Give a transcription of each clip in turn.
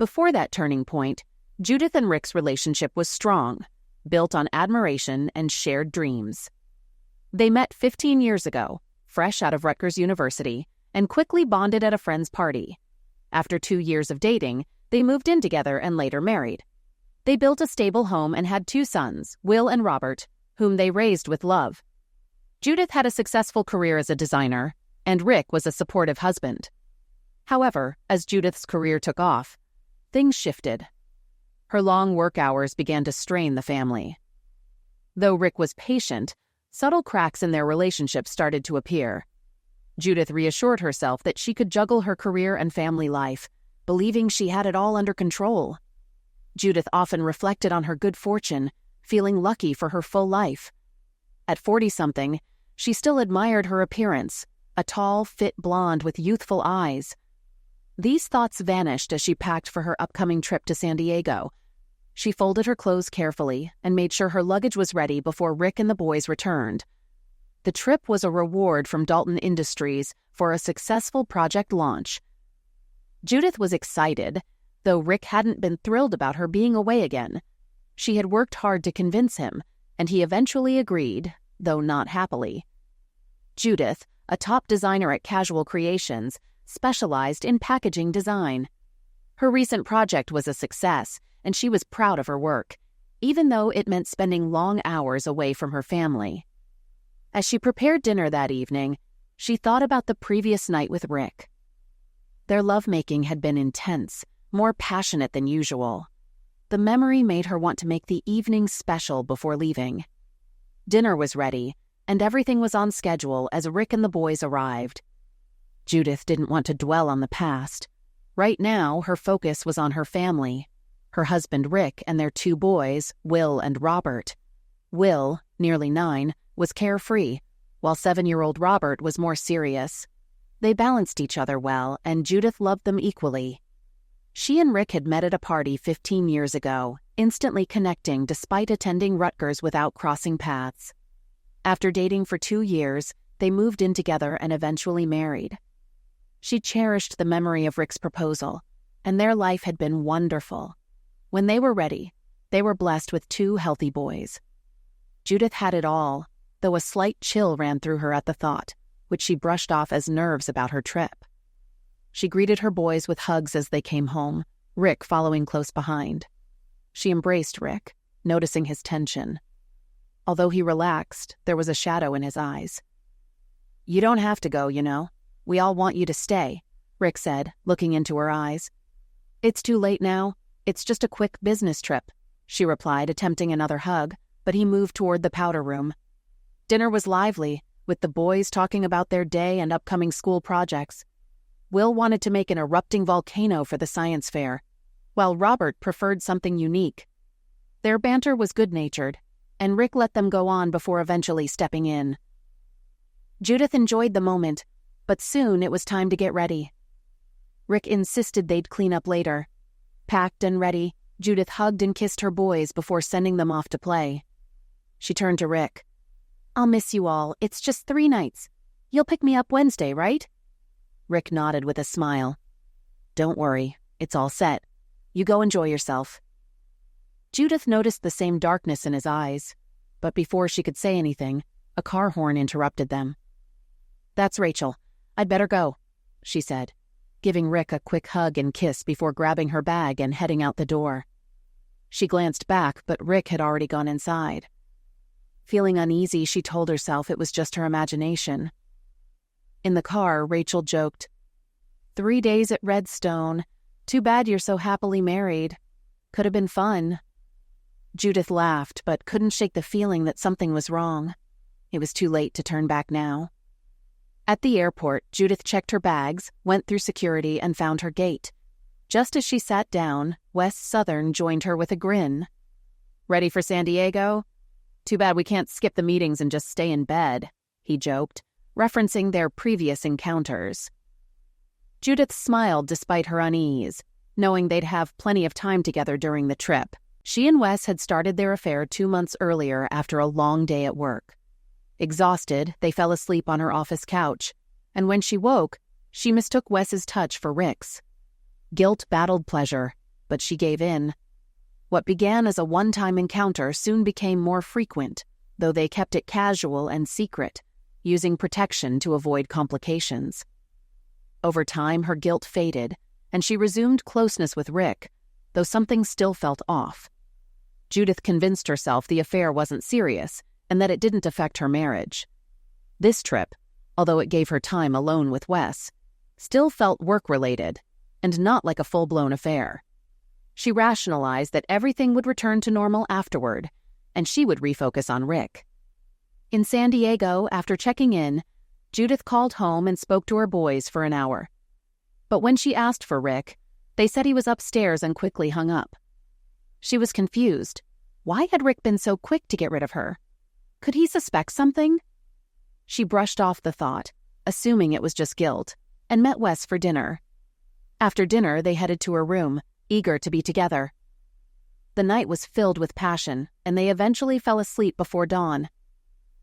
Before that turning point, Judith and Rick's relationship was strong, built on admiration and shared dreams. They met 15 years ago, fresh out of Rutgers University, and quickly bonded at a friend's party. After 2 years of dating, they moved in together and later married. They built a stable home and had 2 sons, Will and Robert, whom they raised with love. Judith had a successful career as a designer, and Rick was a supportive husband. However, as Judith's career took off, things shifted. Her long work hours began to strain the family. Though Rick was patient, subtle cracks in their relationship started to appear. Judith reassured herself that she could juggle her career and family life, believing she had it all under control. Judith often reflected on her good fortune, feeling lucky for her full life. At 40-something, she still admired her appearance, a tall, fit blonde with youthful eyes. These thoughts vanished as she packed for her upcoming trip to San Diego. She folded her clothes carefully and made sure her luggage was ready before Rick and the boys returned. The trip was a reward from Dalton Industries for a successful project launch. Judith was excited, though Rick hadn't been thrilled about her being away again. She had worked hard to convince him, and he eventually agreed, though not happily. Judith, a top designer at Casual Creations, specialized in packaging design. Her recent project was a success, and she was proud of her work, even though it meant spending long hours away from her family. As she prepared dinner that evening, she thought about the previous night with Rick. Their lovemaking had been intense, more passionate than usual. The memory made her want to make the evening special before leaving. Dinner was ready, and everything was on schedule as Rick and the boys arrived. Judith didn't want to dwell on the past. Right now, her focus was on her family, her husband Rick and their 2 boys, Will and Robert. Will, nearly 9, was carefree, while 7-year-old Robert was more serious. They balanced each other well, and Judith loved them equally. She and Rick had met at a party 15 years ago, instantly connecting despite attending Rutgers without crossing paths. After dating for 2 years, they moved in together and eventually married. She cherished the memory of Rick's proposal, and their life had been wonderful. When they were ready, they were blessed with 2 healthy boys. Judith had it all, though a slight chill ran through her at the thought, which she brushed off as nerves about her trip. She greeted her boys with hugs as they came home, Rick following close behind. She embraced Rick, noticing his tension. Although he relaxed, there was a shadow in his eyes. "You don't have to go, you know. We all want you to stay," Rick said, looking into her eyes. "It's too late now. It's just a quick business trip," she replied, attempting another hug, but he moved toward the powder room. Dinner was lively, with the boys talking about their day and upcoming school projects. Will wanted to make an erupting volcano for the science fair, while Robert preferred something unique. Their banter was good-natured, and Rick let them go on before eventually stepping in. Judith enjoyed the moment, but soon it was time to get ready. Rick insisted they'd clean up later. Packed and ready, Judith hugged and kissed her boys before sending them off to play. She turned to Rick. "I'll miss you all. It's just 3 nights. You'll pick me up Wednesday, right?" Rick nodded with a smile. "Don't worry, it's all set. You go enjoy yourself." Judith noticed the same darkness in his eyes, but before she could say anything, a car horn interrupted them. "That's Rachel. I'd better go," she said, giving Rick a quick hug and kiss before grabbing her bag and heading out the door. She glanced back, but Rick had already gone inside. Feeling uneasy, she told herself it was just her imagination. In the car, Rachel joked, 3 days at Redstone. Too bad you're so happily married. Could have been fun." Judith laughed, but couldn't shake the feeling that something was wrong. It was too late to turn back now. At the airport, Judith checked her bags, went through security, and found her gate. Just as she sat down, Wes Southern joined her with a grin. "Ready for San Diego? Too bad we can't skip the meetings and just stay in bed," he joked, referencing their previous encounters. Judith smiled despite her unease, knowing they'd have plenty of time together during the trip. She and Wes had started their affair 2 months earlier after a long day at work. Exhausted, they fell asleep on her office couch, and when she woke, she mistook Wes's touch for Rick's. Guilt battled pleasure, but she gave in. What began as a one-time encounter soon became more frequent, though they kept it casual and secret, using protection to avoid complications. Over time, her guilt faded, and she resumed closeness with Rick, though something still felt off. Judith convinced herself the affair wasn't serious and that it didn't affect her marriage. This trip, although it gave her time alone with Wes, still felt work-related and not like a full-blown affair. She rationalized that everything would return to normal afterward, and she would refocus on Rick. In San Diego, after checking in, Judith called home and spoke to her boys for an hour. But when she asked for Rick, they said he was upstairs and quickly hung up. She was confused. Why had Rick been so quick to get rid of her? Could he suspect something? She brushed off the thought, assuming it was just guilt, and met Wes for dinner. After dinner, they headed to her room, eager to be together. The night was filled with passion, and they eventually fell asleep before dawn.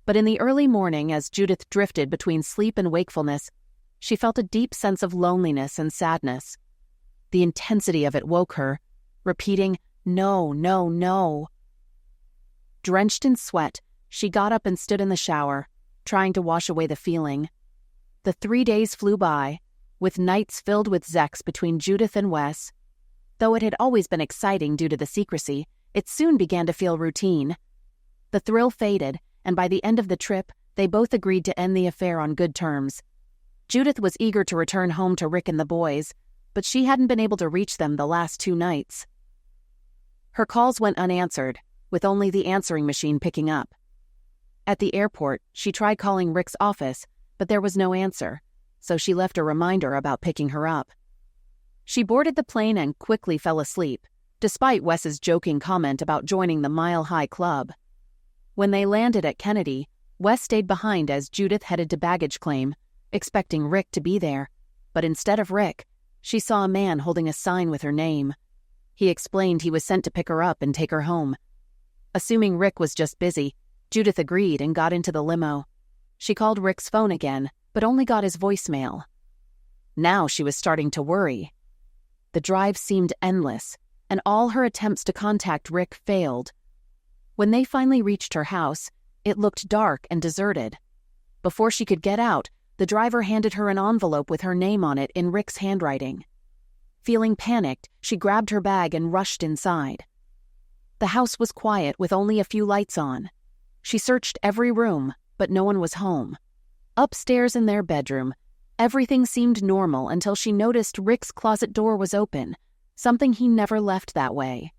But in the early morning, as Judith drifted between sleep and wakefulness, she felt a deep sense of loneliness and sadness. The intensity of it woke her, repeating, "No, no, no." Drenched in sweat, she got up and stood in the shower, trying to wash away the feeling. The 3 days flew by, with nights filled with sex between Judith and Wes. Though it had always been exciting due to the secrecy, it soon began to feel routine. The thrill faded, and by the end of the trip, they both agreed to end the affair on good terms. Judith was eager to return home to Rick and the boys, but she hadn't been able to reach them the last 2 nights. Her calls went unanswered, with only the answering machine picking up. At the airport, she tried calling Rick's office, but there was no answer, so she left a reminder about picking her up. She boarded the plane and quickly fell asleep, despite Wes's joking comment about joining the Mile High Club. When they landed at Kennedy, Wes stayed behind as Judith headed to baggage claim, expecting Rick to be there, but instead of Rick, she saw a man holding a sign with her name. He explained he was sent to pick her up and take her home. Assuming Rick was just busy, Judith agreed and got into the limo. She called Rick's phone again, but only got his voicemail. Now she was starting to worry. The drive seemed endless, and all her attempts to contact Rick failed. When they finally reached her house, it looked dark and deserted. Before she could get out, the driver handed her an envelope with her name on it in Rick's handwriting. Feeling panicked, she grabbed her bag and rushed inside. The house was quiet with only a few lights on. She searched every room, but no one was home. Upstairs in their bedroom, everything seemed normal until she noticed Rick's closet door was open, something he never left that way.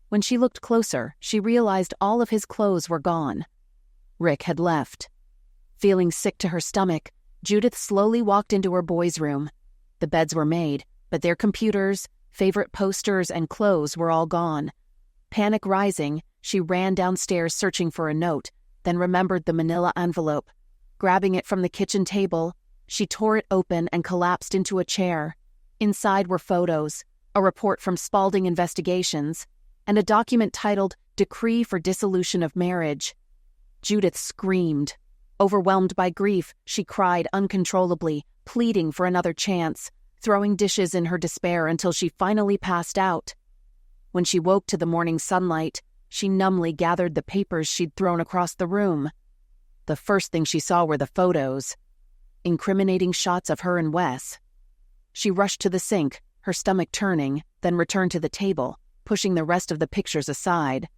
When she looked closer, she realized all of his clothes were gone. Rick had left. Feeling sick to her stomach, Judith slowly walked into her boys' room. The beds were made, but their computers, favorite posters, and clothes were all gone. Panic rising, she ran downstairs searching for a note, then remembered the manila envelope. Grabbing it from the kitchen table, she tore it open and collapsed into a chair. Inside were photos, a report from Spaulding Investigations, and a document titled Decree for Dissolution of Marriage. Judith screamed. Overwhelmed by grief, she cried uncontrollably, pleading for another chance, throwing dishes in her despair until she finally passed out. When she woke to the morning sunlight, she numbly gathered the papers she'd thrown across the room. The first thing she saw were the photos, incriminating shots of her and Wes. She rushed to the sink, her stomach turning, then returned to the table, pushing the rest of the pictures aside.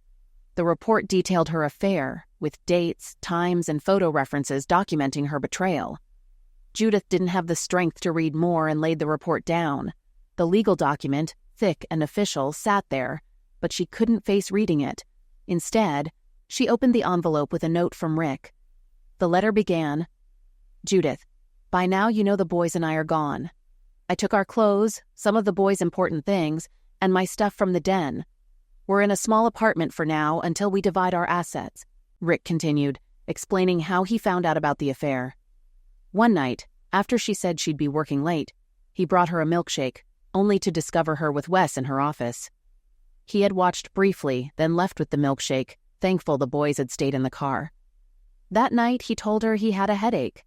The report detailed her affair, with dates, times, and photo references documenting her betrayal. Judith didn't have the strength to read more and laid the report down. The legal document, thick and official, sat there, but she couldn't face reading it. Instead, she opened the envelope with a note from Rick. The letter began, "Judith, by now you know the boys and I are gone. I took our clothes, some of the boys' important things, and my stuff from the den. We're in a small apartment for now until we divide our assets," Rick continued, explaining how he found out about the affair. One night, after she said she'd be working late, he brought her a milkshake, only to discover her with Wes in her office. He had watched briefly, then left with the milkshake, thankful the boys had stayed in the car. That night, he told her he had a headache,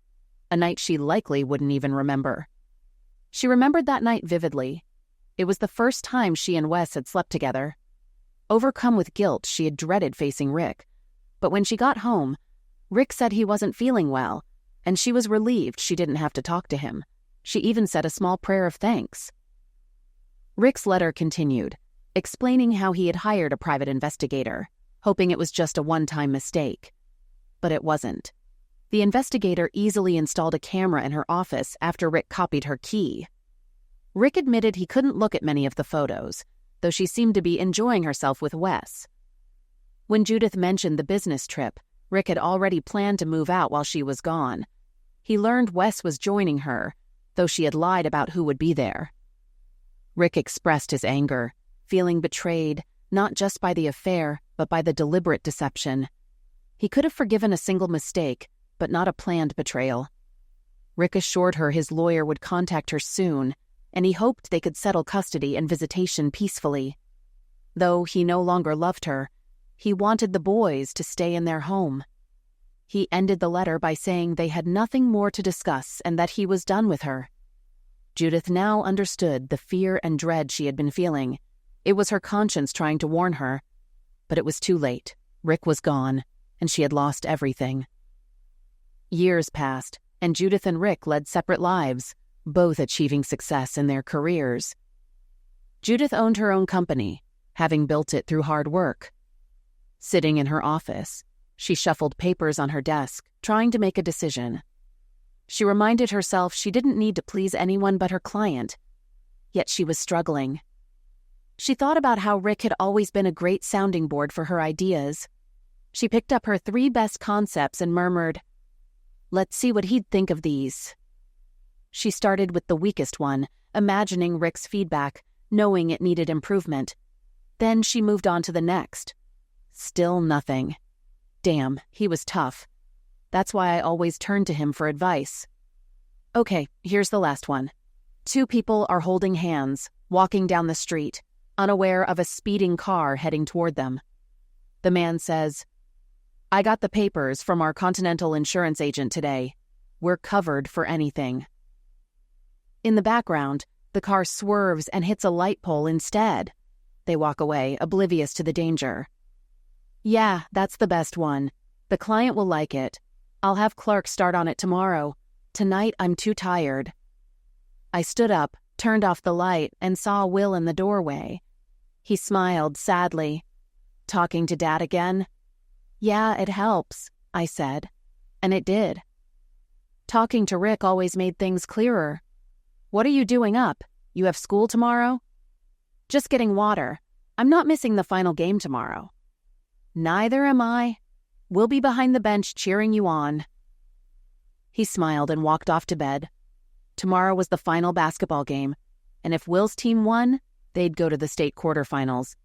a night she likely wouldn't even remember. She remembered that night vividly. It was the first time she and Wes had slept together. Overcome with guilt, she had dreaded facing Rick. But when she got home, Rick said he wasn't feeling well, and she was relieved she didn't have to talk to him. She even said a small prayer of thanks. Rick's letter continued, explaining how he had hired a private investigator, hoping it was just a one-time mistake. But it wasn't. The investigator easily installed a camera in her office after Rick copied her key. Rick admitted he couldn't look at many of the photos, though she seemed to be enjoying herself with Wes. When Judith mentioned the business trip, Rick had already planned to move out while she was gone. He learned Wes was joining her, though she had lied about who would be there. Rick expressed his anger, feeling betrayed, not just by the affair, but by the deliberate deception. He could have forgiven a single mistake, but not a planned betrayal. Rick assured her his lawyer would contact her soon, and he hoped they could settle custody and visitation peacefully. Though he no longer loved her, he wanted the boys to stay in their home. He ended the letter by saying they had nothing more to discuss and that he was done with her. Judith now understood the fear and dread she had been feeling. It was her conscience trying to warn her. But it was too late. Rick was gone, and she had lost everything. Years passed, and Judith and Rick led separate lives, both achieving success in their careers. Judith owned her own company, having built it through hard work. Sitting in her office, she shuffled papers on her desk, trying to make a decision. She reminded herself she didn't need to please anyone but her client, yet she was struggling. She thought about how Rick had always been a great sounding board for her ideas. She picked up her 3 best concepts and murmured, "Let's see what he'd think of these." She started with the weakest one, imagining Rick's feedback, knowing it needed improvement. Then she moved on to the next. Still nothing. Damn, he was tough. That's why I always turned to him for advice. Okay, here's the last one. 2 people are holding hands, walking down the street, unaware of a speeding car heading toward them. The man says, "I got the papers from our Continental insurance agent today. We're covered for anything." In the background, the car swerves and hits a light pole instead. They walk away, oblivious to the danger. "Yeah, that's the best one. The client will like it. I'll have Clark start on it tomorrow. Tonight I'm too tired." I stood up, turned off the light, and saw Will in the doorway. He smiled sadly. "Talking to Dad again?" "Yeah, it helps," I said. And it did. Talking to Rick always made things clearer. "What are you doing up? You have school tomorrow?" "Just getting water. I'm not missing the final game tomorrow." "Neither am I. We'll be behind the bench cheering you on." He smiled and walked off to bed. Tomorrow was the final basketball game, and if Will's team won, they'd go to the state quarterfinals.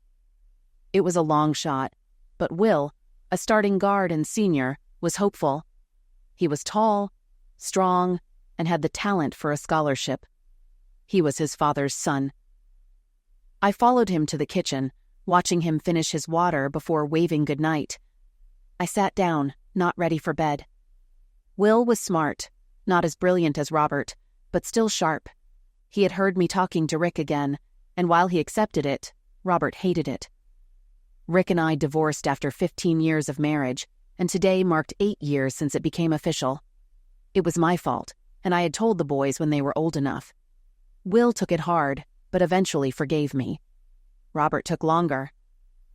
It was a long shot, but Will, a starting guard and senior, was hopeful. He was tall, strong, and had the talent for a scholarship. He was his father's son. I followed him to the kitchen, watching him finish his water before waving goodnight. I sat down, not ready for bed. Will was smart, not as brilliant as Robert, but still sharp. He had heard me talking to Rick again, and while he accepted it, Robert hated it. Rick and I divorced after 15 years of marriage, and today marked 8 years since it became official. It was my fault, and I had told the boys when they were old enough. Will took it hard, but eventually forgave me. Robert took longer.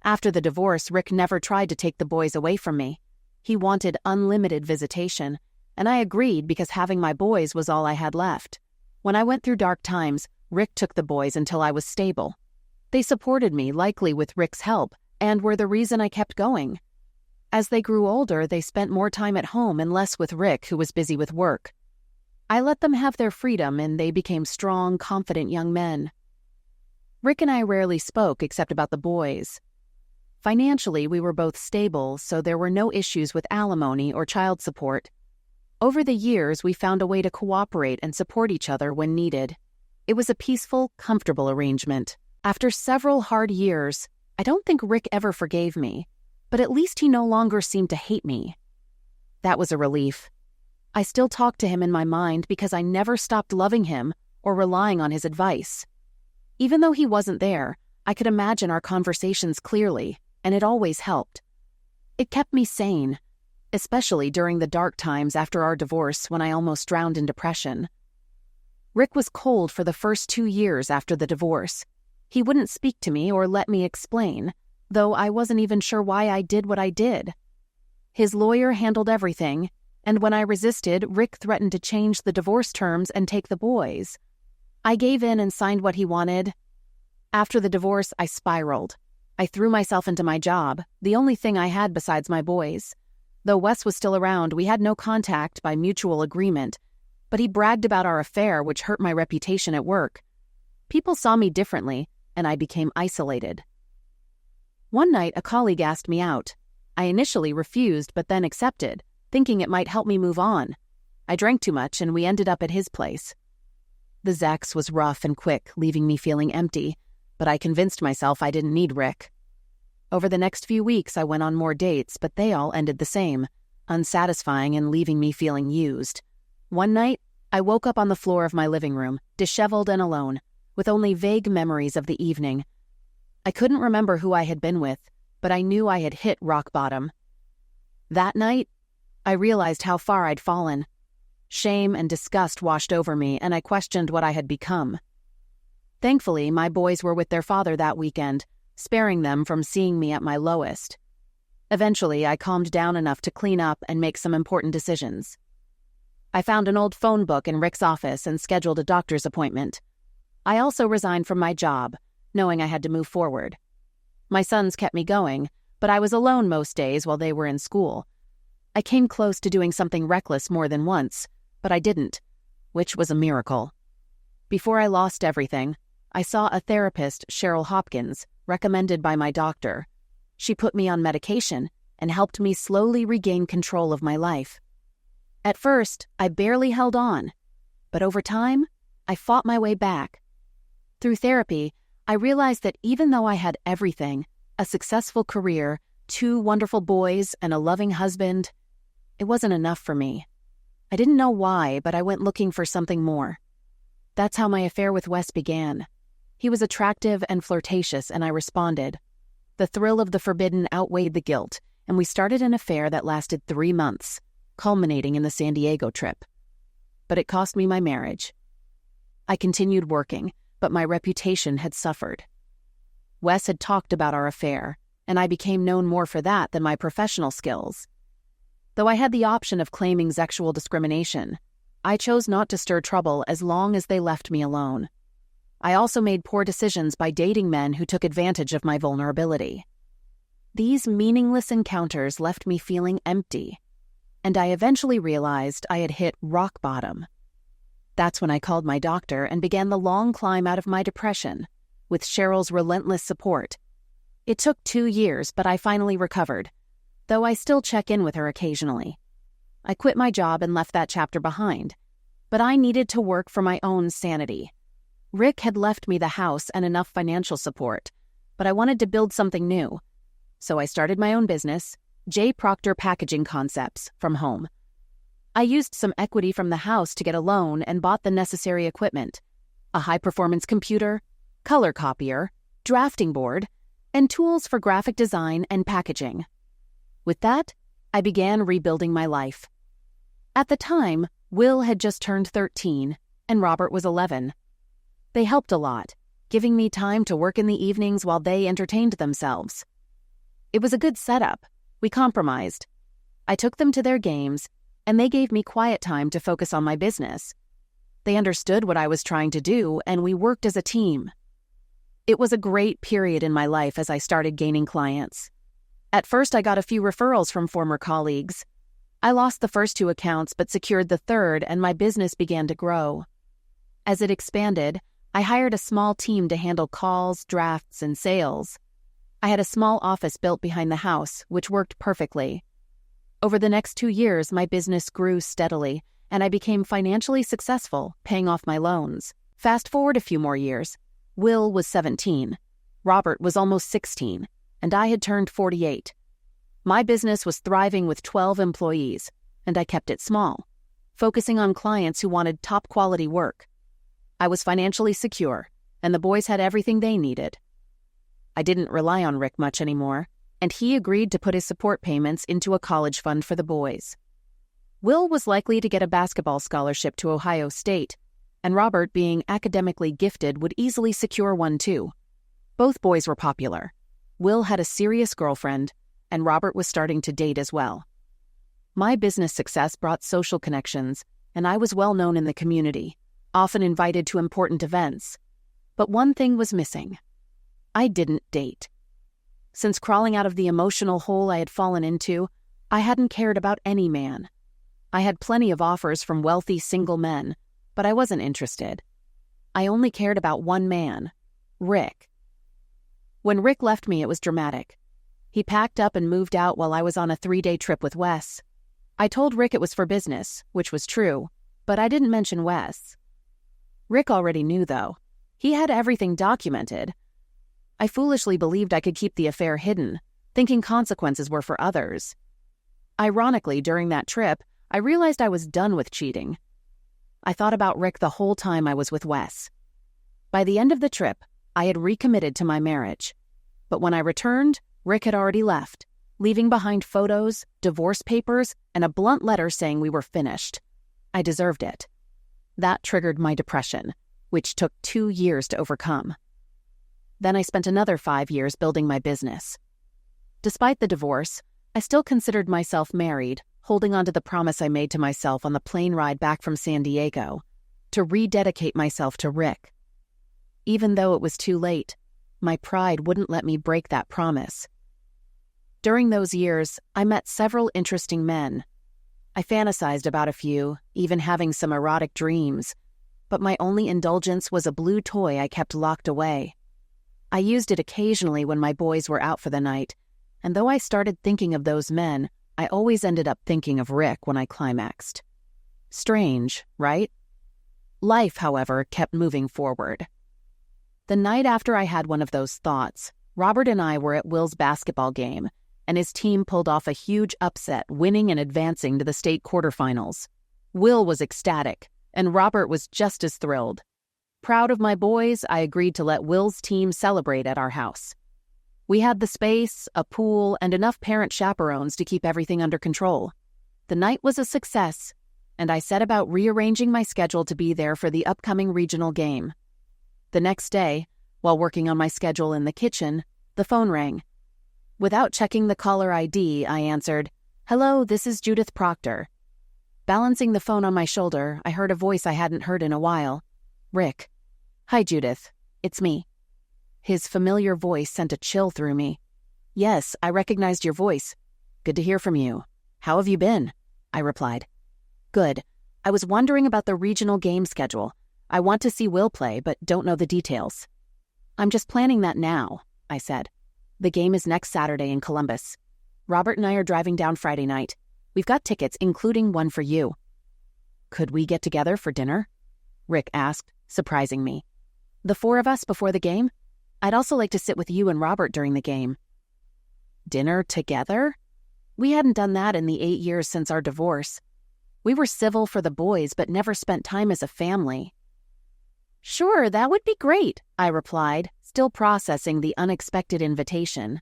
After the divorce, Rick never tried to take the boys away from me. He wanted unlimited visitation, and I agreed because having my boys was all I had left. When I went through dark times, Rick took the boys until I was stable. They supported me, likely with Rick's help, and were the reason I kept going. As they grew older, they spent more time at home and less with Rick, who was busy with work. I let them have their freedom, and they became strong, confident young men. Rick and I rarely spoke except about the boys. Financially, we were both stable, so there were no issues with alimony or child support. Over the years, we found a way to cooperate and support each other when needed. It was a peaceful, comfortable arrangement. After several hard years, I don't think Rick ever forgave me, but at least he no longer seemed to hate me. That was a relief. I still talked to him in my mind because I never stopped loving him or relying on his advice. Even though he wasn't there, I could imagine our conversations clearly, and it always helped. It kept me sane, especially during the dark times after our divorce when I almost drowned in depression. Rick was cold for the first 2 years after the divorce. He wouldn't speak to me or let me explain, though I wasn't even sure why I did what I did. His lawyer handled everything, and when I resisted, Rick threatened to change the divorce terms and take the boys. I gave in and signed what he wanted. After the divorce, I spiraled. I threw myself into my job, the only thing I had besides my boys. Though Wes was still around, we had no contact by mutual agreement, but he bragged about our affair, which hurt my reputation at work. People saw me differently, and I became isolated. One night, a colleague asked me out. I initially refused, but then accepted, thinking it might help me move on. I drank too much, and we ended up at his place. The sex was rough and quick, leaving me feeling empty, but I convinced myself I didn't need Rick. Over the next few weeks, I went on more dates, but they all ended the same, unsatisfying and leaving me feeling used. One night, I woke up on the floor of my living room, disheveled and alone, with only vague memories of the evening. I couldn't remember who I had been with, but I knew I had hit rock bottom. That night, I realized how far I'd fallen. Shame and disgust washed over me, and I questioned what I had become. Thankfully, my boys were with their father that weekend, sparing them from seeing me at my lowest. Eventually, I calmed down enough to clean up and make some important decisions. I found an old phone book in Rick's office and scheduled a doctor's appointment. I also resigned from my job, knowing I had to move forward. My sons kept me going, but I was alone most days while they were in school. I came close to doing something reckless more than once, but I didn't, which was a miracle. Before I lost everything, I saw a therapist, Cheryl Hopkins, recommended by my doctor. She put me on medication and helped me slowly regain control of my life. At first, I barely held on, but over time, I fought my way back. Through therapy, I realized that even though I had everything, a successful career, 2 wonderful boys, and a loving husband, it wasn't enough for me. I didn't know why, but I went looking for something more. That's how my affair with Wes began. He was attractive and flirtatious, and I responded. The thrill of the forbidden outweighed the guilt, and we started an affair that lasted 3 months, culminating in the San Diego trip. But it cost me my marriage. I continued working, but my reputation had suffered. Wes had talked about our affair, and I became known more for that than my professional skills. Though I had the option of claiming sexual discrimination, I chose not to stir trouble as long as they left me alone. I also made poor decisions by dating men who took advantage of my vulnerability. These meaningless encounters left me feeling empty, and I eventually realized I had hit rock bottom. That's when I called my doctor and began the long climb out of my depression, with Cheryl's relentless support. It took 2 years, but I finally recovered, though I still check in with her occasionally. I quit my job and left that chapter behind, but I needed to work for my own sanity. Rick had left me the house and enough financial support, but I wanted to build something new. So I started my own business, J. Proctor Packaging Concepts, from home. I used some equity from the house to get a loan and bought the necessary equipment: a high-performance computer, color copier, drafting board, and tools for graphic design and packaging. With that, I began rebuilding my life. At the time, Will had just turned 13, and Robert was 11. They helped a lot, giving me time to work in the evenings while they entertained themselves. It was a good setup. We compromised. I took them to their games, and they gave me quiet time to focus on my business. They understood what I was trying to do, and we worked as a team. It was a great period in my life as I started gaining clients. At first, I got a few referrals from former colleagues. I lost the first 2 accounts but secured the third, and my business began to grow. As it expanded, I hired a small team to handle calls, drafts, and sales. I had a small office built behind the house, which worked perfectly. Over the next 2 years, my business grew steadily, and I became financially successful, paying off my loans. Fast forward a few more years. Will was 17. Robert was almost 16, and I had turned 48. My business was thriving with 12 employees, and I kept it small, focusing on clients who wanted top-quality work. I was financially secure, and the boys had everything they needed. I didn't rely on Rick much anymore, and he agreed to put his support payments into a college fund for the boys. Will was likely to get a basketball scholarship to Ohio State, and Robert, being academically gifted, would easily secure one too. Both boys were popular. Will had a serious girlfriend, and Robert was starting to date as well. My business success brought social connections, and I was well known in the community, often invited to important events. But one thing was missing. I didn't date. Since crawling out of the emotional hole I had fallen into, I hadn't cared about any man. I had plenty of offers from wealthy single men, but I wasn't interested. I only cared about one man, Rick. When Rick left me, it was dramatic. He packed up and moved out while I was on a 3-day trip with Wes. I told Rick it was for business, which was true, but I didn't mention Wes. Rick already knew, though. He had everything documented. I foolishly believed I could keep the affair hidden, thinking consequences were for others. Ironically, during that trip, I realized I was done with cheating. I thought about Rick the whole time I was with Wes. By the end of the trip, I had recommitted to my marriage. But when I returned, Rick had already left, leaving behind photos, divorce papers, and a blunt letter saying we were finished. I deserved it. That triggered my depression, which took 2 years to overcome. Then I spent another 5 years building my business. Despite the divorce, I still considered myself married, holding on to the promise I made to myself on the plane ride back from San Diego, to rededicate myself to Rick. Even though it was too late, my pride wouldn't let me break that promise. During those years, I met several interesting men. I fantasized about a few, even having some erotic dreams, but my only indulgence was a blue toy I kept locked away. I used it occasionally when my boys were out for the night, and though I started thinking of those men, I always ended up thinking of Rick when I climaxed. Strange, right? Life, however, kept moving forward. The night after I had one of those thoughts, Robert and I were at Will's basketball game, and his team pulled off a huge upset, winning and advancing to the state quarterfinals. Will was ecstatic, and Robert was just as thrilled. Proud of my boys, I agreed to let Will's team celebrate at our house. We had the space, a pool, and enough parent chaperones to keep everything under control. The night was a success, and I set about rearranging my schedule to be there for the upcoming regional game. The next day, while working on my schedule in the kitchen, the phone rang. Without checking the caller ID, I answered, "Hello, this is Judith Proctor." Balancing the phone on my shoulder, I heard a voice I hadn't heard in a while. Rick. "Hi, Judith. It's me." His familiar voice sent a chill through me. "Yes, I recognized your voice. Good to hear from you. How have you been?" I replied. "Good. I was wondering about the regional game schedule. I want to see Will play, but don't know the details." "I'm just planning that now," I said. "The game is next Saturday in Columbus. Robert and I are driving down Friday night. We've got tickets, including one for you." "Could we get together for dinner?" Rick asked, surprising me. "The 4 of us before the game? I'd also like to sit with you and Robert during the game." Dinner together? We hadn't done that in the 8 years since our divorce. We were civil for the boys, but never spent time as a family. "Sure, that would be great," I replied, still processing the unexpected invitation.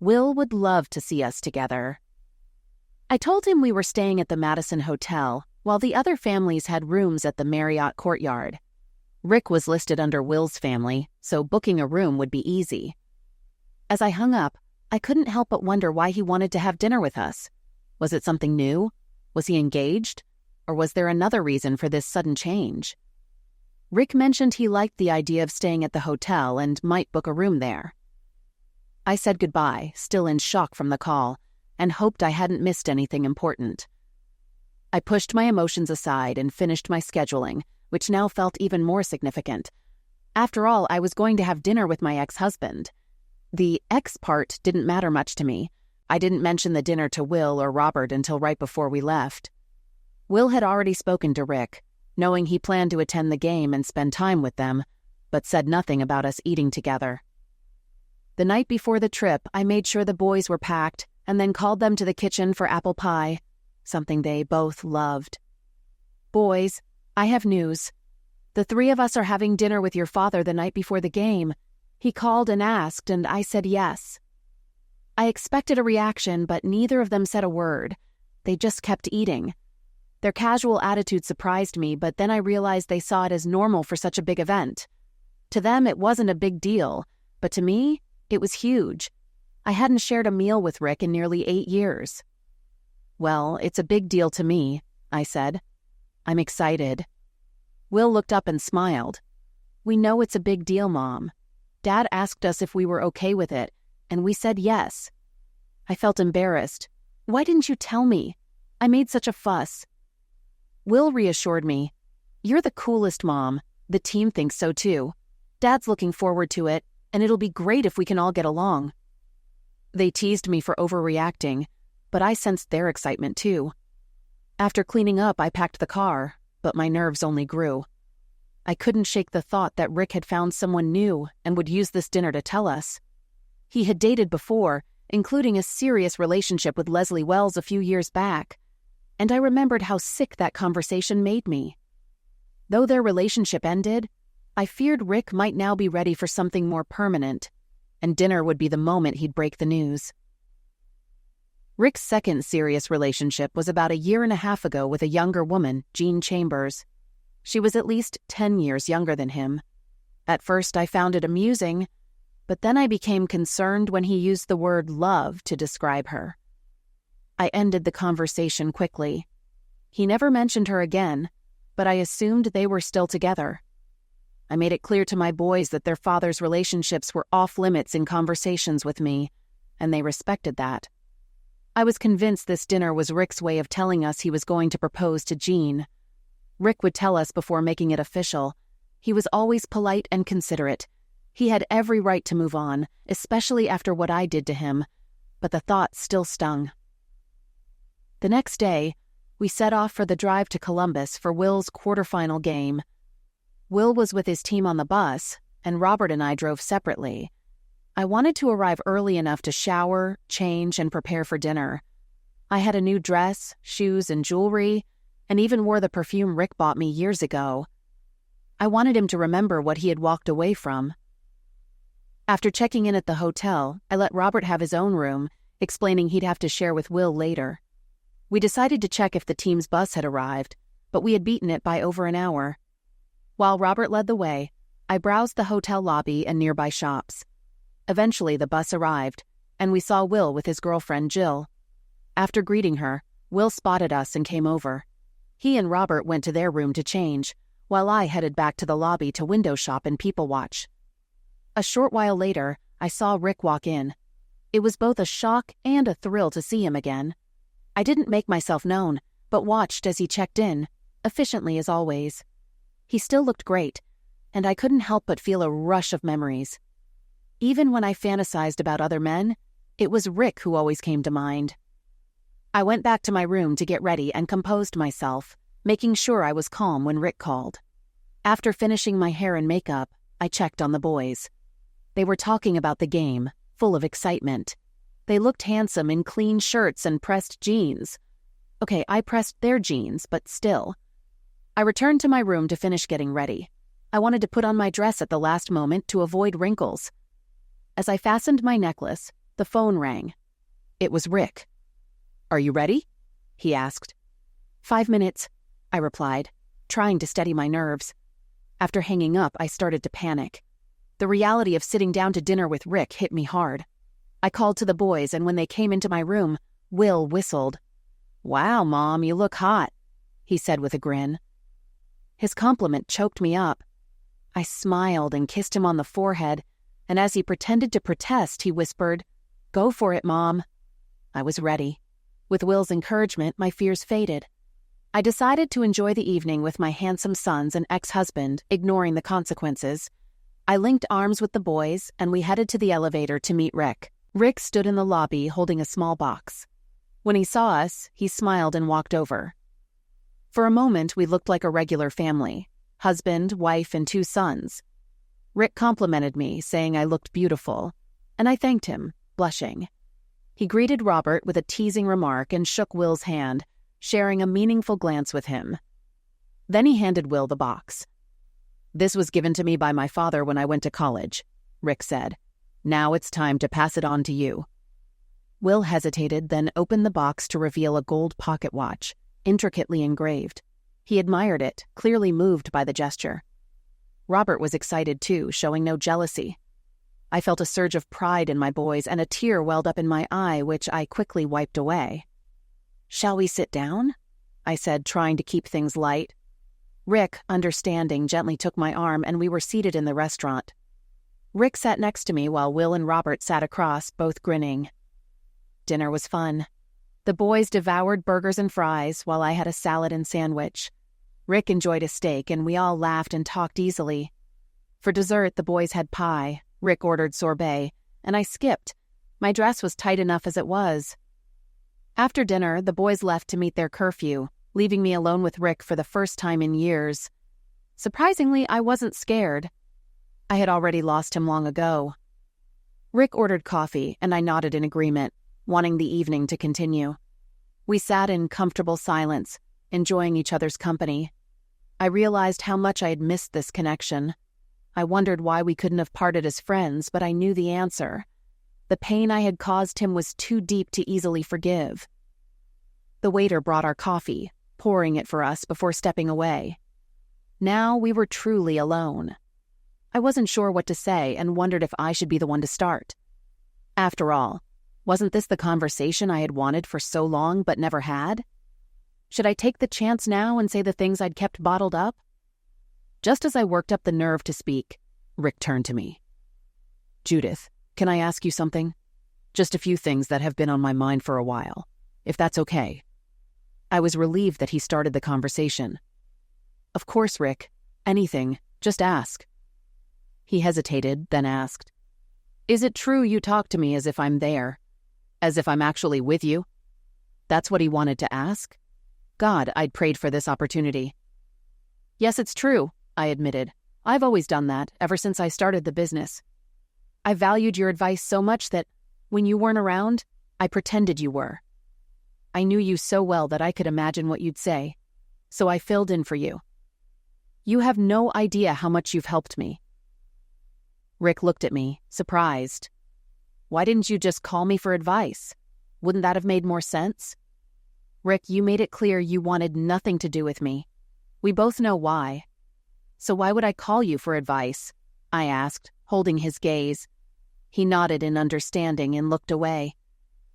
Will would love to see us together. I told him we were staying at the Madison Hotel, while the other families had rooms at the Marriott Courtyard. Rick was listed under Will's family, so booking a room would be easy. As I hung up, I couldn't help but wonder why he wanted to have dinner with us. Was it something new? Was he engaged? Or was there another reason for this sudden change? Rick mentioned he liked the idea of staying at the hotel and might book a room there. I said goodbye, still in shock from the call, and hoped I hadn't missed anything important. I pushed my emotions aside and finished my scheduling, which now felt even more significant. After all, I was going to have dinner with my ex-husband. The ex part didn't matter much to me. I didn't mention the dinner to Will or Robert until right before we left. Will had already spoken to Rick, knowing he planned to attend the game and spend time with them, but said nothing about us eating together. The night before the trip, I made sure the boys were packed and then called them to the kitchen for apple pie, something they both loved. "Boys, I have news. "The three of us are having dinner with your father the night before the game. He called and asked, and I said yes." I expected a reaction, but neither of them said a word. They just kept eating. Their casual attitude surprised me, but then I realized they saw it as normal for such a big event. To them, it wasn't a big deal, but to me, it was huge. I hadn't shared a meal with Rick in nearly 8 years. "Well, it's a big deal to me," I said. "I'm excited." Will looked up and smiled. "We know it's a big deal, Mom. Dad asked us if we were okay with it, and we said yes." I felt embarrassed. "Why didn't you tell me? I made such a fuss." Will reassured me. "You're the coolest mom. The team thinks so too. Dad's looking forward to it, and it'll be great if we can all get along." They teased me for overreacting, but I sensed their excitement too. After cleaning up, I packed the car, but my nerves only grew. I couldn't shake the thought that Rick had found someone new and would use this dinner to tell us. He had dated before, including a serious relationship with Leslie Wells a few years back, and I remembered how sick that conversation made me. Though their relationship ended, I feared Rick might now be ready for something more permanent, and dinner would be the moment he'd break the news. Rick's second serious relationship was about 1.5 years ago with a younger woman, Jean Chambers. She was at least 10 years younger than him. At first I found it amusing, but then I became concerned when he used the word love to describe her. I ended the conversation quickly. He never mentioned her again, but I assumed they were still together. I made it clear to my boys that their father's relationships were off limits in conversations with me, and they respected that. I was convinced this dinner was Rick's way of telling us he was going to propose to Jean. Rick would tell us before making it official. He was always polite and considerate. He had every right to move on, especially after what I did to him, but the thought still stung. The next day, we set off for the drive to Columbus for Will's quarterfinal game. Will was with his team on the bus, and Robert and I drove separately. I wanted to arrive early enough to shower, change, and prepare for dinner. I had a new dress, shoes, and jewelry, and even wore the perfume Rick bought me years ago. I wanted him to remember what he had walked away from. After checking in at the hotel, I let Robert have his own room, explaining he'd have to share with Will later. We decided to check if the team's bus had arrived, but we had beaten it by over an hour. While Robert led the way, I browsed the hotel lobby and nearby shops. Eventually, the bus arrived, and we saw Will with his girlfriend, Jill. After greeting her, Will spotted us and came over. He and Robert went to their room to change, while I headed back to the lobby to window shop and people watch. A short while later, I saw Rick walk in. It was both a shock and a thrill to see him again. I didn't make myself known, but watched as he checked in, efficiently as always. He still looked great, and I couldn't help but feel a rush of memories. Even when I fantasized about other men, it was Rick who always came to mind. I went back to my room to get ready and composed myself, making sure I was calm when Rick called. After finishing my hair and makeup, I checked on the boys. They were talking about the game, full of excitement. They looked handsome in clean shirts and pressed jeans. Okay, I pressed their jeans, but still. I returned to my room to finish getting ready. I wanted to put on my dress at the last moment to avoid wrinkles. As I fastened my necklace, the phone rang. It was Rick. "Are you ready?" he asked. 5 minutes, I replied, trying to steady my nerves. After hanging up, I started to panic. The reality of sitting down to dinner with Rick hit me hard. I called to the boys, and when they came into my room, Will whistled. "Wow, Mom, you look hot," he said with a grin. His compliment choked me up. I smiled and kissed him on the forehead, and as he pretended to protest, he whispered, "Go for it, Mom." I was ready. With Will's encouragement, my fears faded. I decided to enjoy the evening with my handsome sons and ex-husband, ignoring the consequences. I linked arms with the boys, and we headed to the elevator to meet Rick. Rick stood in the lobby holding a small box. When he saw us, he smiled and walked over. For a moment, we looked like a regular family, husband, wife, and 2 sons. Rick complimented me, saying I looked beautiful, and I thanked him, blushing. He greeted Robert with a teasing remark and shook Will's hand, sharing a meaningful glance with him. Then he handed Will the box. "This was given to me by my father when I went to college," Rick said. "Now it's time to pass it on to you." Will hesitated, then opened the box to reveal a gold pocket watch, intricately engraved. He admired it, clearly moved by the gesture. Robert was excited too, showing no jealousy. I felt a surge of pride in my boys, and a tear welled up in my eye, which I quickly wiped away. "Shall we sit down?" I said, trying to keep things light. Rick, understanding, gently took my arm, and we were seated in the restaurant. Rick sat next to me while Will and Robert sat across, both grinning. Dinner was fun. The boys devoured burgers and fries, while I had a salad and sandwich. Rick enjoyed a steak, and we all laughed and talked easily. For dessert, the boys had pie. Rick ordered sorbet, and I skipped. My dress was tight enough as it was. After dinner, the boys left to meet their curfew, leaving me alone with Rick for the first time in years. Surprisingly, I wasn't scared. I had already lost him long ago. Rick ordered coffee, and I nodded in agreement, wanting the evening to continue. We sat in comfortable silence, enjoying each other's company. I realized how much I had missed this connection. I wondered why we couldn't have parted as friends, but I knew the answer. The pain I had caused him was too deep to easily forgive. The waiter brought our coffee, pouring it for us before stepping away. Now we were truly alone. I wasn't sure what to say and wondered if I should be the one to start. After all, wasn't this the conversation I had wanted for so long but never had? Should I take the chance now and say the things I'd kept bottled up? Just as I worked up the nerve to speak, Rick turned to me. "Judith, can I ask you something? Just a few things that have been on my mind for a while, if that's okay." I was relieved that he started the conversation. "Of course, Rick. Anything. Just ask." He hesitated, then asked, "Is it true you talk to me as if I'm there? As if I'm actually with you?" That's what he wanted to ask? God, I'd prayed for this opportunity. "Yes, it's true," I admitted. "I've always done that, ever since I started the business. I valued your advice so much that, when you weren't around, I pretended you were. I knew you so well that I could imagine what you'd say, so I filled in for you. You have no idea how much you've helped me." Rick looked at me, surprised. "Why didn't you just call me for advice? Wouldn't that have made more sense?" "Rick, you made it clear you wanted nothing to do with me. We both know why. So why would I call you for advice?" I asked, holding his gaze. He nodded in understanding and looked away.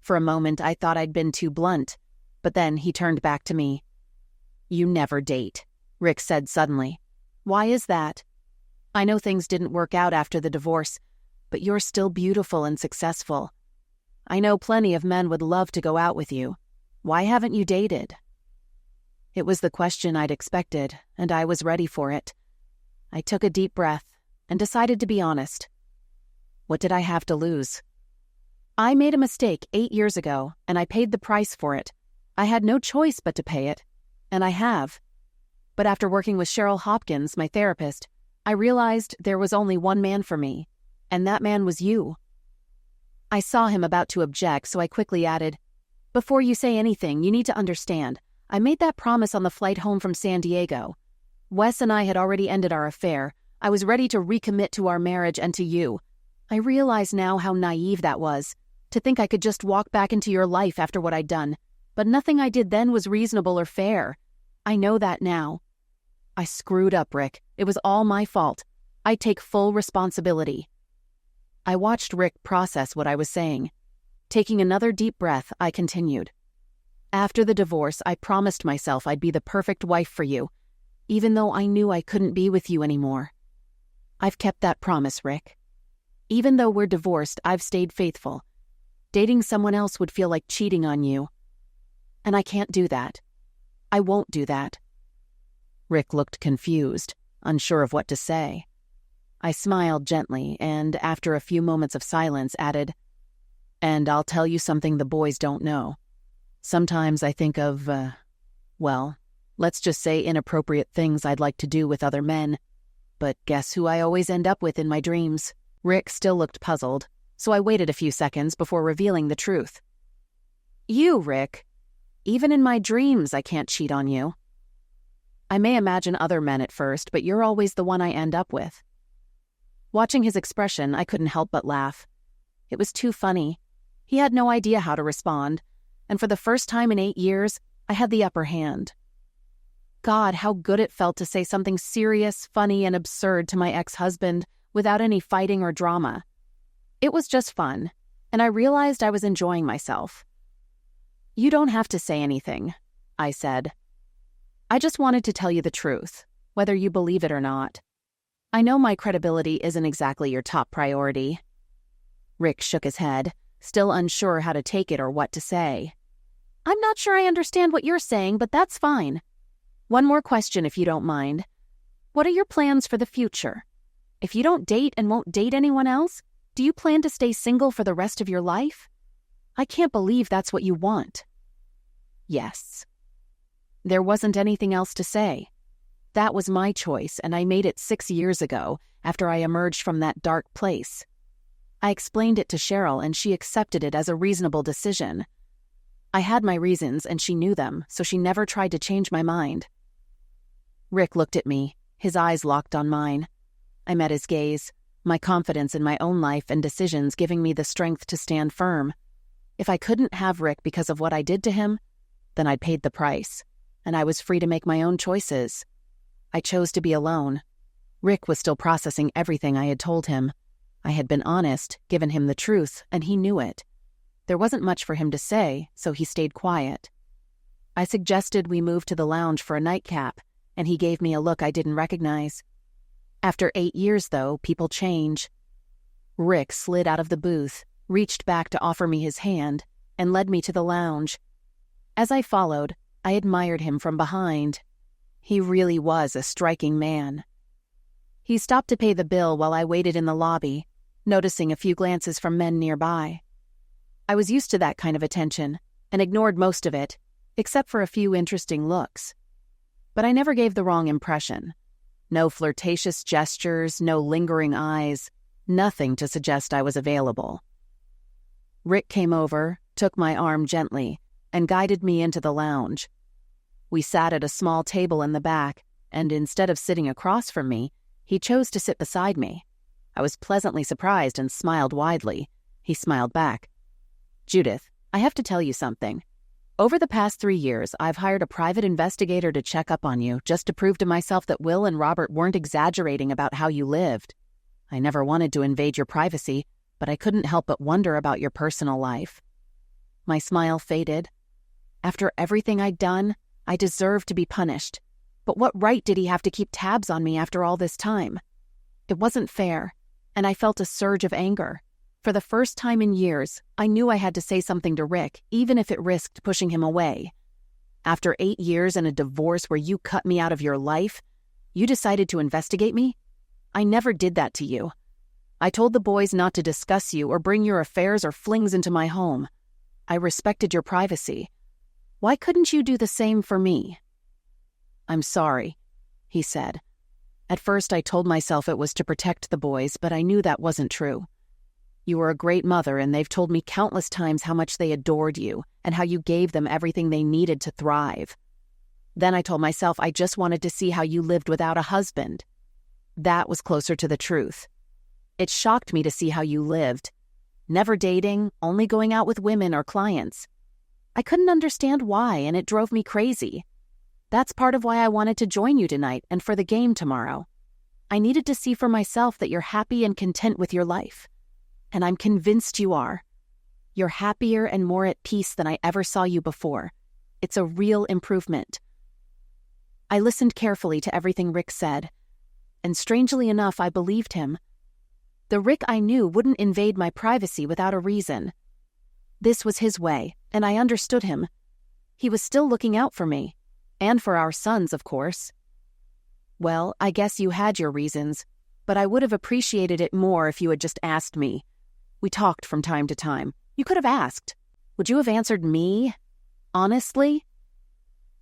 For a moment, I thought I'd been too blunt, but then he turned back to me. "You never date," Rick said suddenly. "Why is that? I know things didn't work out after the divorce, but you're still beautiful and successful. I know plenty of men would love to go out with you. Why haven't you dated?" It was the question I'd expected, and I was ready for it. I took a deep breath and decided to be honest. What did I have to lose? I made a mistake 8 years ago, and I paid the price for it. I had no choice but to pay it, and I have. But after working with Cheryl Hopkins, my therapist, I realized there was only one man for me, and that man was you. I saw him about to object, so I quickly added, "Before you say anything, you need to understand. I made that promise on the flight home from San Diego. Wes and I had already ended our affair. I was ready to recommit to our marriage and to you. I realize now how naive that was, to think I could just walk back into your life after what I'd done. But nothing I did then was reasonable or fair. I know that now. I screwed up, Rick. It was all my fault. I take full responsibility." I watched Rick process what I was saying. Taking another deep breath, I continued. "After the divorce, I promised myself I'd be the perfect wife for you, even though I knew I couldn't be with you anymore. I've kept that promise, Rick. Even though we're divorced, I've stayed faithful. Dating someone else would feel like cheating on you. And I can't do that. I won't do that." Rick looked confused, unsure of what to say. I smiled gently and, after a few moments of silence, added, "And I'll tell you something the boys don't know. Sometimes I think of, well, let's just say inappropriate things I'd like to do with other men. But guess who I always end up with in my dreams?" Rick still looked puzzled, so I waited a few seconds before revealing the truth. "You, Rick. Even in my dreams, I can't cheat on you." I may imagine other men at first, but you're always the one I end up with." Watching his expression, I couldn't help but laugh. It was too funny. He had no idea how to respond, and for the first time in 8 years, I had the upper hand. God, how good it felt to say something serious, funny, and absurd to my ex-husband without any fighting or drama. It was just fun, and I realized I was enjoying myself. "You don't have to say anything," I said. "I just wanted to tell you the truth, whether you believe it or not. I know my credibility isn't exactly your top priority." Rick shook his head, still unsure how to take it or what to say. "I'm not sure I understand what you're saying, but that's fine. One more question if you don't mind. What are your plans for the future? If you don't date and won't date anyone else, do you plan to stay single for the rest of your life? I can't believe that's what you want." Yes. There wasn't anything else to say. That was my choice, and I made it 6 years ago, after I emerged from that dark place. I explained it to Cheryl, and she accepted it as a reasonable decision. I had my reasons, and she knew them, so she never tried to change my mind. Rick looked at me, his eyes locked on mine. I met his gaze, my confidence in my own life and decisions giving me the strength to stand firm. If I couldn't have Rick because of what I did to him, then I'd paid the price, and I was free to make my own choices. I chose to be alone. Rick was still processing everything I had told him. I had been honest, given him the truth, and he knew it. There wasn't much for him to say, so he stayed quiet. I suggested we move to the lounge for a nightcap, and he gave me a look I didn't recognize. After 8 years, though, people change. Rick slid out of the booth, reached back to offer me his hand, and led me to the lounge. As I followed, I admired him from behind. He really was a striking man. He stopped to pay the bill while I waited in the lobby, noticing a few glances from men nearby. I was used to that kind of attention, and ignored most of it, except for a few interesting looks. But I never gave the wrong impression. No flirtatious gestures, no lingering eyes, nothing to suggest I was available. Rick came over, took my arm gently, and guided me into the lounge. We sat at a small table in the back, and instead of sitting across from me, he chose to sit beside me. I was pleasantly surprised and smiled widely. He smiled back. "Judith, I have to tell you something. Over the past 3 years, I've hired a private investigator to check up on you, just to prove to myself that Will and Robert weren't exaggerating about how you lived. I never wanted to invade your privacy, but I couldn't help but wonder about your personal life." My smile faded. After everything I'd done, I deserved to be punished. But what right did he have to keep tabs on me after all this time? It wasn't fair, and I felt a surge of anger. For the first time in years, I knew I had to say something to Rick, even if it risked pushing him away. After 8 years and a divorce where you cut me out of your life, you decided to investigate me? I never did that to you. I told the boys not to discuss you or bring your affairs or flings into my home. I respected your privacy. Why couldn't you do the same for me? "I'm sorry," he said. At first I told myself it was to protect the boys, but I knew that wasn't true. You were a great mother, and they've told me countless times how much they adored you and how you gave them everything they needed to thrive. Then I told myself I just wanted to see how you lived without a husband. That was closer to the truth. It shocked me to see how you lived. Never dating, only going out with women or clients. I couldn't understand why, and it drove me crazy. That's part of why I wanted to join you tonight and for the game tomorrow. I needed to see for myself that you're happy and content with your life. And I'm convinced you are. You're happier and more at peace than I ever saw you before. It's a real improvement. I listened carefully to everything Rick said, and strangely enough, I believed him. The Rick I knew wouldn't invade my privacy without a reason. This was his way, and I understood him. He was still looking out for me, and for our sons, of course. Well, I guess you had your reasons, but I would have appreciated it more if you had just asked me. We talked from time to time. You could have asked. Would you have answered me? Honestly?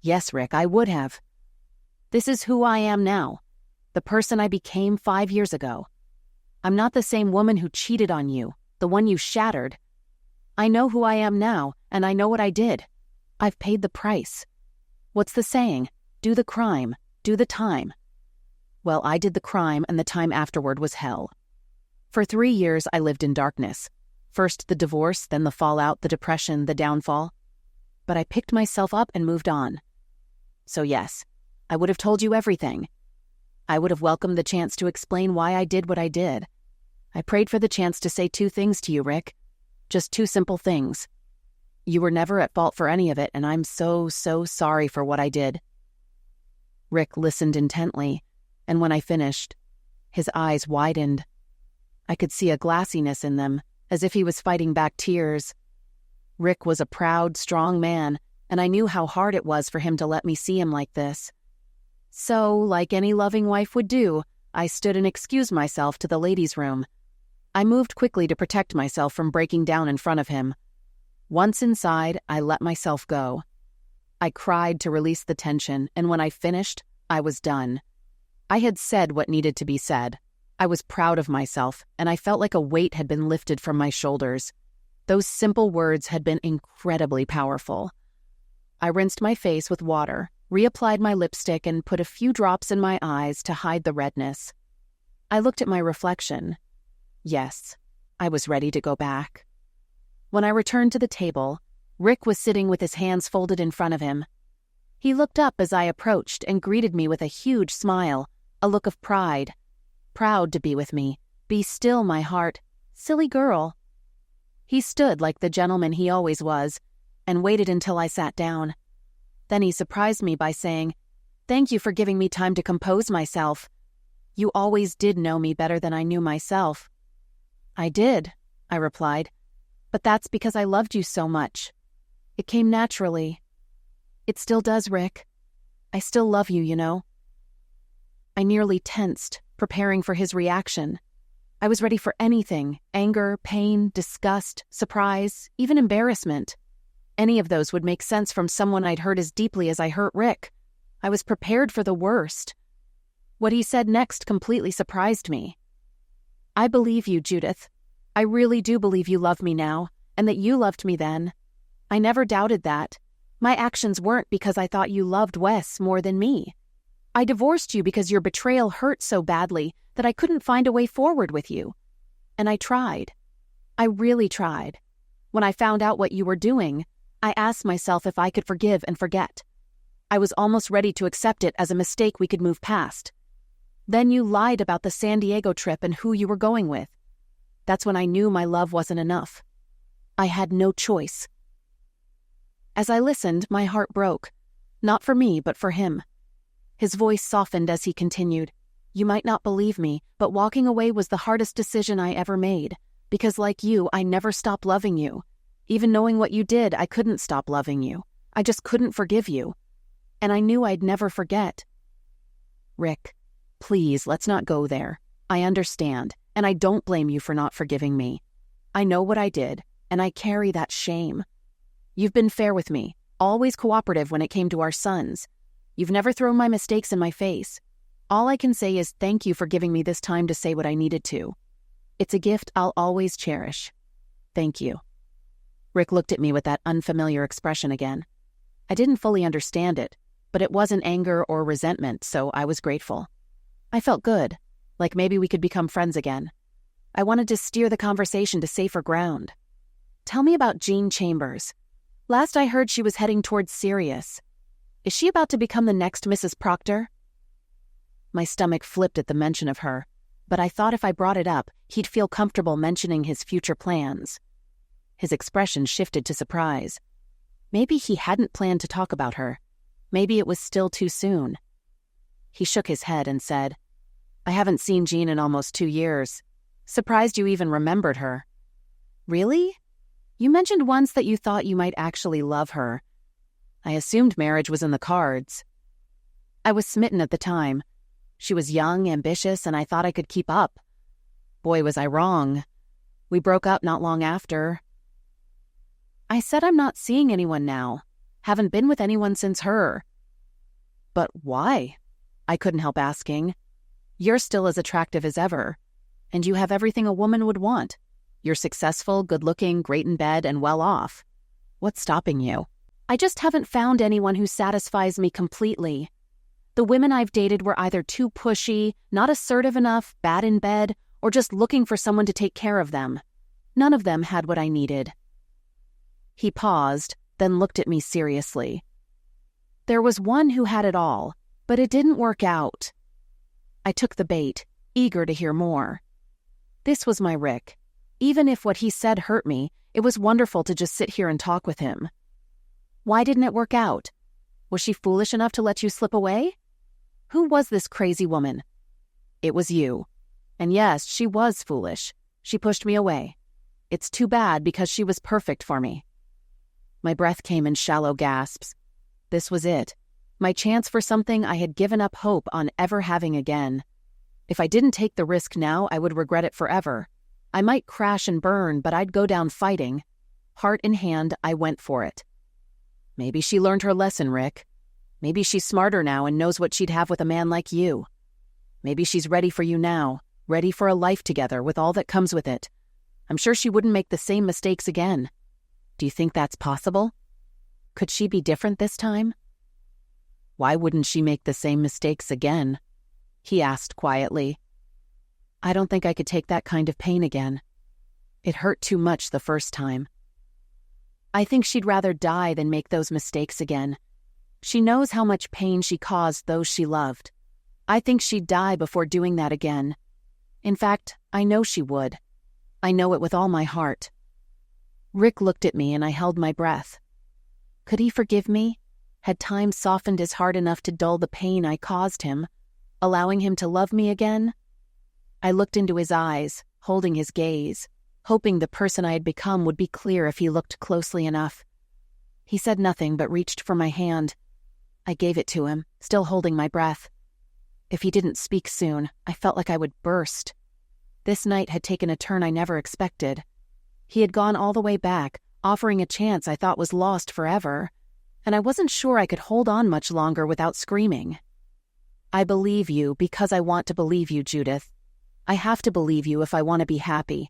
Yes, Rick, I would have. This is who I am now, the person I became 5 years ago. I'm not the same woman who cheated on you, the one you shattered. I know who I am now, and I know what I did. I've paid the price. What's the saying? Do the crime, do the time. Well, I did the crime, and the time afterward was hell. For 3 years, I lived in darkness. First the divorce, then the fallout, the depression, the downfall. But I picked myself up and moved on. So yes, I would have told you everything. I would have welcomed the chance to explain why I did what I did. I prayed for the chance to say 2 things to you, Rick. Just 2 simple things. You were never at fault for any of it, and I'm so sorry for what I did. Rick listened intently, and when I finished, his eyes widened. I could see a glassiness in them, as if he was fighting back tears. Rick was a proud, strong man, and I knew how hard it was for him to let me see him like this. So, like any loving wife would do, I stood and excused myself to the ladies' room. I moved quickly to protect myself from breaking down in front of him. Once inside, I let myself go. I cried to release the tension, and when I finished, I was done. I had said what needed to be said. I was proud of myself, and I felt like a weight had been lifted from my shoulders. Those simple words had been incredibly powerful. I rinsed my face with water, reapplied my lipstick, and put a few drops in my eyes to hide the redness. I looked at my reflection. Yes, I was ready to go back. When I returned to the table, Rick was sitting with his hands folded in front of him. He looked up as I approached and greeted me with a huge smile, a look of pride. Proud to be with me. Be still, my heart. Silly girl. He stood like the gentleman he always was, and waited until I sat down. Then he surprised me by saying, "Thank you for giving me time to compose myself. You always did know me better than I knew myself." "I did," I replied, "but that's because I loved you so much. It came naturally. It still does, Rick. I still love you, you know." I nearly tensed, preparing for his reaction. I was ready for anything: anger, pain, disgust, surprise, even embarrassment. Any of those would make sense from someone I'd hurt as deeply as I hurt Rick. I was prepared for the worst. What he said next completely surprised me. "I believe you, Judith. I really do believe you love me now, and that you loved me then. I never doubted that. My actions weren't because I thought you loved Wes more than me. I divorced you because your betrayal hurt so badly that I couldn't find a way forward with you. And I tried. I really tried. When I found out what you were doing, I asked myself if I could forgive and forget. I was almost ready to accept it as a mistake we could move past. Then you lied about the San Diego trip and who you were going with. That's when I knew my love wasn't enough. I had no choice." As I listened, my heart broke. Not for me, but for him. His voice softened as he continued, "You might not believe me, but walking away was the hardest decision I ever made, because like you, I never stopped loving you. Even knowing what you did, I couldn't stop loving you. I just couldn't forgive you. And I knew I'd never forget." "Rick, please, let's not go there. I understand, and I don't blame you for not forgiving me. I know what I did, and I carry that shame. You've been fair with me, always cooperative when it came to our sons. You've never thrown my mistakes in my face. All I can say is thank you for giving me this time to say what I needed to. It's a gift I'll always cherish. Thank you." Rick looked at me with that unfamiliar expression again. I didn't fully understand it, but it wasn't anger or resentment, so I was grateful. I felt good, like maybe we could become friends again. I wanted to steer the conversation to safer ground. "Tell me about Jean Chambers. Last I heard she was heading towards Sirius. Is she about to become the next Mrs. Proctor?" My stomach flipped at the mention of her, but I thought if I brought it up, he'd feel comfortable mentioning his future plans. His expression shifted to surprise. Maybe he hadn't planned to talk about her. Maybe it was still too soon. He shook his head and said, "I haven't seen Jean in almost 2 years. Surprised you even remembered her." "Really? You mentioned once that you thought you might actually love her. I assumed marriage was in the cards." I was smitten at the time. She was young, ambitious, and I thought I could keep up. Boy, was I wrong. We broke up not long after. "I said I'm not seeing anyone now. Haven't been with anyone since her." "But why?" I couldn't help asking. "You're still as attractive as ever, and you have everything a woman would want. You're successful, good-looking, great in bed, and well off. What's stopping you?" "I just haven't found anyone who satisfies me completely. The women I've dated were either too pushy, not assertive enough, bad in bed, or just looking for someone to take care of them. None of them had what I needed. He paused, then looked at me seriously. There was one who had it all, but it didn't work out. I took the bait, eager to hear more. This was my Rick. Even if what he said hurt me, it was wonderful to just sit here and talk with him. Why didn't it work out? Was she foolish enough to let you slip away? Who was this crazy woman? It was you. And yes, she was foolish. She pushed me away. It's too bad because she was perfect for me. My breath came in shallow gasps. This was it. My chance for something I had given up hope on ever having again. If I didn't take the risk now, I would regret it forever. I might crash and burn, but I'd go down fighting. Heart in hand, I went for it. Maybe she learned her lesson, Rick. Maybe she's smarter now and knows what she'd have with a man like you. Maybe she's ready for you now, ready for a life together with all that comes with it. I'm sure she wouldn't make the same mistakes again. Do you think that's possible? Could she be different this time? Why wouldn't she make the same mistakes again? He asked quietly. I don't think I could take that kind of pain again. It hurt too much the first time. I think she'd rather die than make those mistakes again. She knows how much pain she caused those she loved. I think she'd die before doing that again. In fact, I know she would. I know it with all my heart. Rick looked at me and I held my breath. Could he forgive me? Had time softened his heart enough to dull the pain I caused him, allowing him to love me again? I looked into his eyes, holding his gaze, hoping the person I had become would be clear if he looked closely enough. He said nothing but reached for my hand. I gave it to him, still holding my breath. If he didn't speak soon, I felt like I would burst. This night had taken a turn I never expected. He had gone all the way back, offering a chance I thought was lost forever, and I wasn't sure I could hold on much longer without screaming. I believe you because I want to believe you, Judith. I have to believe you if I want to be happy.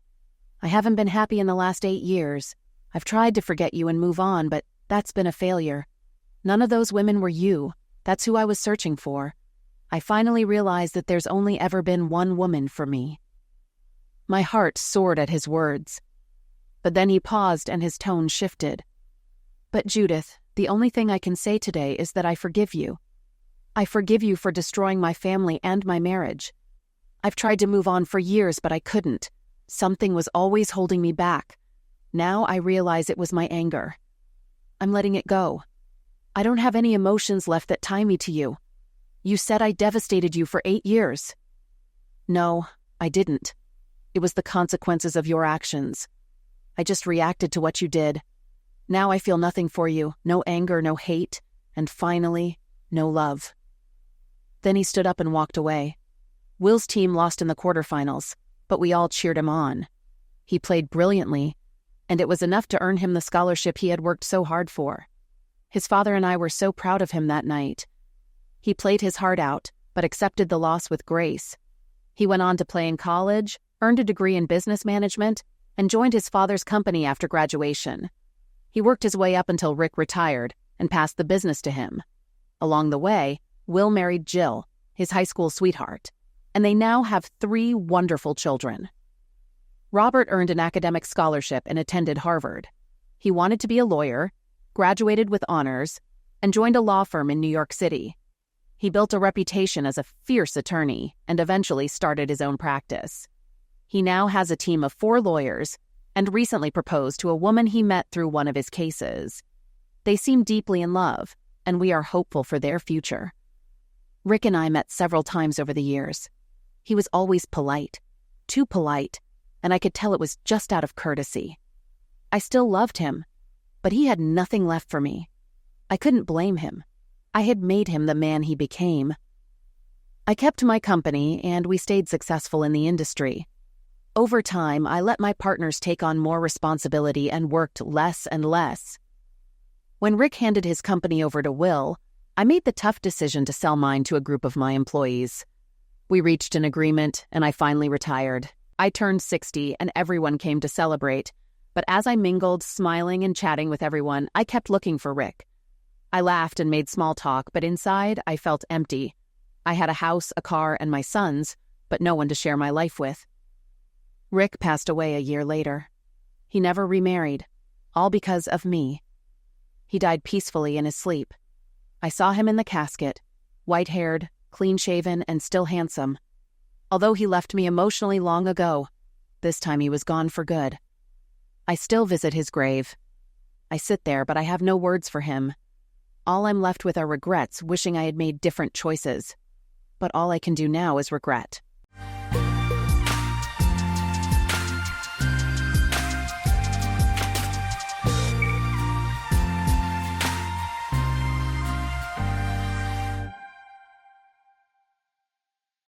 I haven't been happy in the last 8 years. I've tried to forget you and move on, but that's been a failure. None of those women were you. That's who I was searching for. I finally realized that there's only ever been one woman for me. My heart soared at his words. But then he paused and his tone shifted. But Judith, the only thing I can say today is that I forgive you. I forgive you for destroying my family and my marriage. I've tried to move on for years, but I couldn't. Something was always holding me back. Now I realize it was my anger. I'm letting it go. I don't have any emotions left that tie me to you. You said I devastated you for 8 years. No, I didn't. It was the consequences of your actions. I just reacted to what you did. Now I feel nothing for you, no anger, no hate, and finally, no love. Then he stood up and walked away. Will's team lost in the quarterfinals, but we all cheered him on. He played brilliantly, and it was enough to earn him the scholarship he had worked so hard for. His father and I were so proud of him that night. He played his heart out, but accepted the loss with grace. He went on to play in college, earned a degree in business management, and joined his father's company after graduation. He worked his way up until Rick retired and passed the business to him. Along the way, Will married Jill, his high school sweetheart, and they now have 3 wonderful children. Robert earned an academic scholarship and attended Harvard. He wanted to be a lawyer, graduated with honors, and joined a law firm in New York City. He built a reputation as a fierce attorney and eventually started his own practice. He now has a team of 4 lawyers and recently proposed to a woman he met through one of his cases. They seem deeply in love, and we are hopeful for their future. Rick and I met several times over the years. He was always polite, too polite, and I could tell it was just out of courtesy. I still loved him, but he had nothing left for me. I couldn't blame him. I had made him the man he became. I kept my company, and we stayed successful in the industry. Over time, I let my partners take on more responsibility and worked less and less. When Rick handed his company over to Will, I made the tough decision to sell mine to a group of my employees. We reached an agreement, and I finally retired. I turned 60, and everyone came to celebrate. But as I mingled, smiling and chatting with everyone, I kept looking for Rick. I laughed and made small talk, but inside, I felt empty, I had a house, a car, and my sons, but no one to share my life with. Rick passed away a year later. He never remarried, all because of me. He died peacefully in his sleep. I saw him in the casket, white-haired, clean-shaven, and still handsome. Although he left me emotionally long ago, this time he was gone for good. I still visit his grave. I sit there, but I have no words for him. All I'm left with are regrets, wishing I had made different choices. But all I can do now is regret.